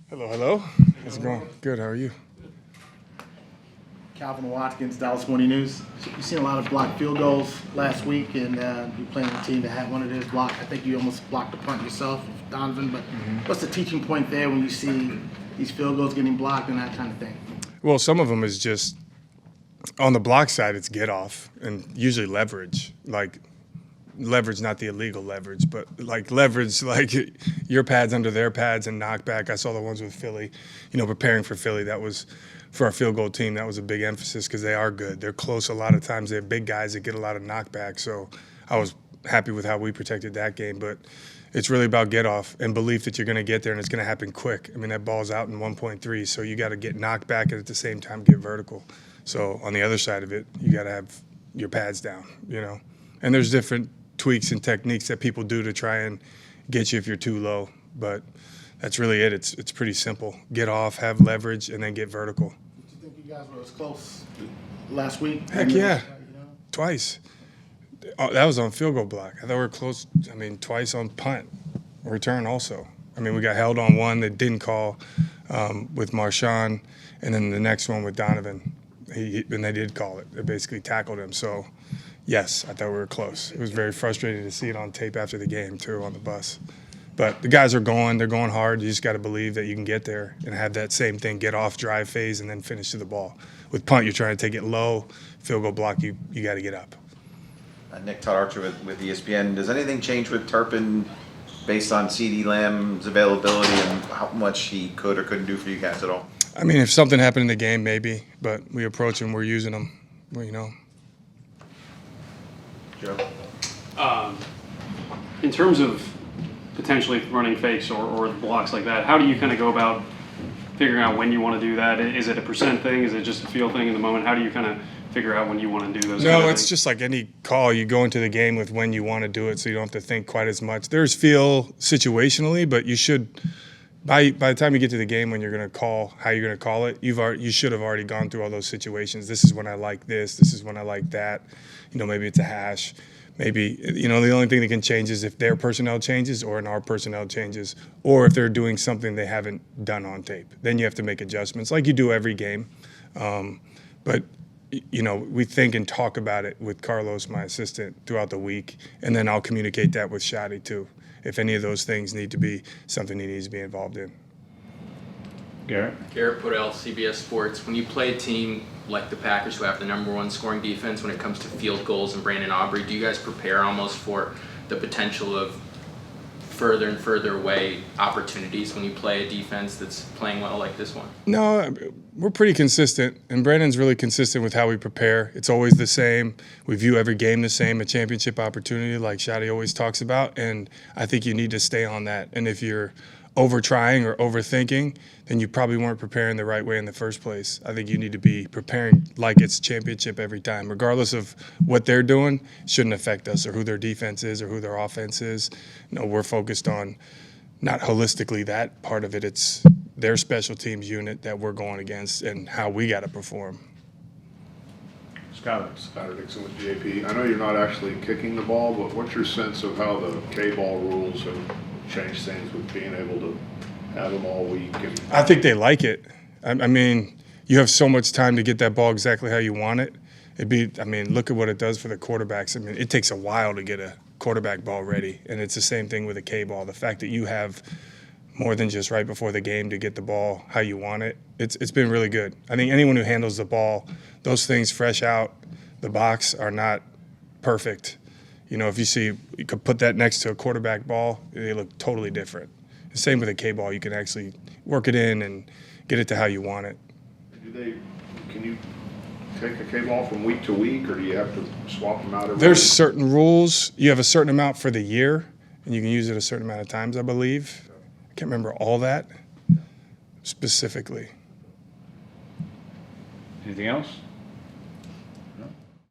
Hello, hello. How's it going? Good, how are you? Calvin Watkins, Dallas Morning News. You've seen a lot of blocked field goals last week, and you're playing a team that had one of those blocked. I think you almost blocked the punt yourself, Donovan, but what's the teaching point there when you see these field goals getting blocked and that kind of thing? Well, some of them is just, on the block side, it's get off and usually leverage. Like, leverage, not the illegal leverage, but like leverage, like your pads under their pads and knockback. I saw the ones with Philly, preparing for Philly. That was, for our field goal team, that was a big emphasis because they are good. They're close a lot of times. They have big guys that get a lot of knockback. So I was happy with how we protected that game. But it's really about get off and belief that you're going to get there and it's going to happen quick. I mean, that ball's out in 1.3, so you got to get knocked back and at the same time get vertical. So on the other side of it, you got to have your pads down, And there's different tweaks and techniques that people do to try and get you if you're too low. But that's really it. It's pretty simple. Get off, have leverage, and then get vertical. Do you think you guys were as close last week? Heck yeah. Twice. Oh, that was on field goal block. I thought we were close, twice on punt. Return also. We got held on one that didn't call with Marshawn, and then the next one with Donovan. And they did call it. They basically tackled him. So, yes, I thought we were close. It was very frustrating to see it on tape after the game, too, on the bus. But the guys are going. They're going hard. You just got to believe that you can get there and have that same thing, get off, drive phase, and then finish to the ball. With punt, you're trying to take it low. Field goal block, you got to get up. Nick, Todd Archer with ESPN. Does anything change with Turpin based on CeeDee Lamb's availability and how much he could or couldn't do for you guys at all? If something happened in the game, maybe. But we approach him, we're using him, Joe? In terms of potentially running fakes or blocks like that, how do you kind of go about figuring out when you want to do that? Is it a percent thing? Is it just a feel thing in the moment? How do you kind of figure out when you want to do those? No, it's just like any call. You go into the game with when you want to do it, so you don't have to think quite as much. There's feel situationally, but you should, by the time you get to the game when you're going to call, how you're going to call it, you should have already gone through all those situations. This is when I like this. This is when I like that. Maybe it's a hash. Maybe, the only thing that can change is if their personnel changes or in our personnel changes, or if they're doing something they haven't done on tape. Then you have to make adjustments like you do every game. But we think and talk about it with Carlos, my assistant, throughout the week, and then I'll communicate that with Shadi too. If any of those things need to be something he needs to be involved in. Garrett Podell, CBS Sports. When you play a team like the Packers, who have the #1 scoring defense when it comes to field goals and Brandon Aubrey, do you guys prepare almost for the potential of further and further away opportunities when you play a defense that's playing well like this one? No, we're pretty consistent, and Brandon's really consistent with how we prepare. It's always the same. We view every game the same, a championship opportunity like Shadi always talks about, and I think you need to stay on that. And if you're over-trying or overthinking, then you probably weren't preparing the right way in the first place. I think you need to be preparing like it's championship every time. Regardless of what they're doing, it shouldn't affect us or who their defense is or who their offense is. We're focused on not holistically that part of it. It's their special teams unit that we're going against and how we got to perform. Skyler Dixon with GAP. I know you're not actually kicking the ball, but what's your sense of how the K-ball rules have changed things with being able to have them all week? I think they like it. You have so much time to get that ball exactly how you want it. Look at what it does for the quarterbacks. It takes a while to get a quarterback ball ready, and it's the same thing with a K-ball. The fact that you have more than just right before the game to get the ball how you want it, it's been really good. I think anyone who handles the ball, those things fresh out the box are not perfect. If you could put that next to a quarterback ball, they look totally different. The same with a K-ball. You can actually work it in and get it to how you want it. Can you take a K-ball from week to week, or do you have to swap them out every There's week? certain rules. You have a certain amount for the year, and you can use it a certain amount of times, I believe. I can't remember all that specifically. Anything else?